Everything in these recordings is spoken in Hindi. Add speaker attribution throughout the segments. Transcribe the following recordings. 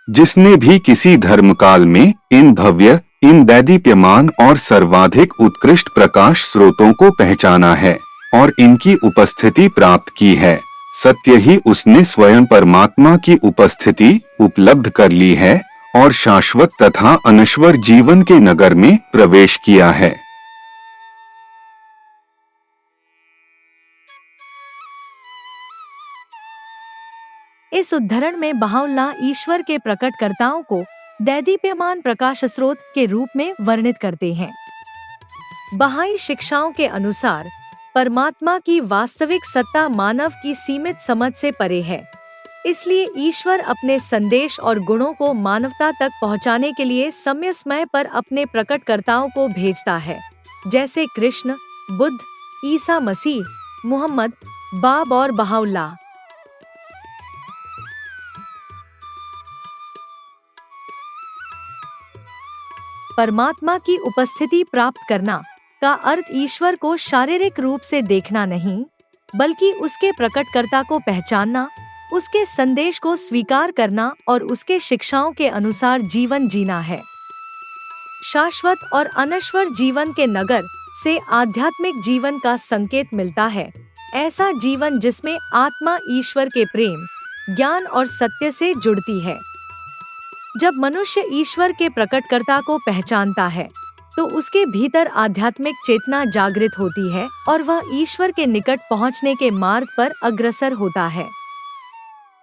Speaker 1: जिसने भी किसी धर्मकाल में इन भव्य, इन दैदीप्यमान और सर्वाधिक उत्कृष्ट प्रकाश स्रोतों को पहचाना है और इनकी उपस्थिति प्राप्त की है, सत्य ही उसने स्वयं परमात्मा की उपस्थिति उपलब्ध कर ली है और शाश्वत तथा अनश्वर जीवन के नगर में प्रवेश किया है।
Speaker 2: इस उद्धरण में बहाउल्लाह ईश्वर के प्रकटकर्ताओं को दैदीप्यमान प्रकाश स्रोत के रूप में वर्णित करते हैं। बहाई शिक्षाओं के अनुसार परमात्मा की वास्तविक सत्ता मानव की सीमित समझ से परे है। इसलिए ईश्वर अपने संदेश और गुणों को मानवता तक पहुंचाने के लिए समय समय पर अपने प्रकटकर्ताओं को भेजता है, जैसे कृष्ण, बुद्ध, ईसा मसीह, मुहम्मद, बाब और बहाउल्लाह। परमात्मा की उपस्थिति प्राप्त करना का अर्थ ईश्वर को शारीरिक रूप से देखना नहीं, बल्कि उसके प्रकटकर्ता को पहचानना, उसके संदेश को स्वीकार करना और उसके शिक्षाओं के अनुसार जीवन जीना है। शाश्वत और अनश्वर जीवन के नगर से आध्यात्मिक जीवन का संकेत मिलता है, ऐसा जीवन जिसमें आत्मा ईश्वर के प्रेम, ज्ञान और सत्य से जुड़ती है। जब मनुष्य ईश्वर के प्रकटकर्ता को पहचानता है, तो उसके भीतर आध्यात्मिक चेतना जागृत होती है और वह ईश्वर के निकट पहुंचने के मार्ग पर अग्रसर होता है।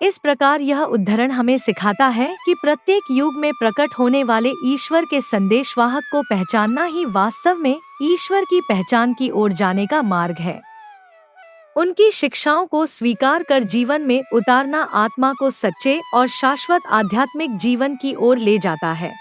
Speaker 2: इस प्रकार यह उद्धरण हमें सिखाता है कि प्रत्येक युग में प्रकट होने वाले ईश्वर के संदेशवाहक को पहचानना ही वास्तव में ईश्वर की पहचान की ओर जाने का मार्ग है। उनकी शिक्षाओं को स्वीकार कर जीवन में उतारना आत्मा को सच्चे और शाश्वत आध्यात्मिक जीवन की ओर ले जाता है।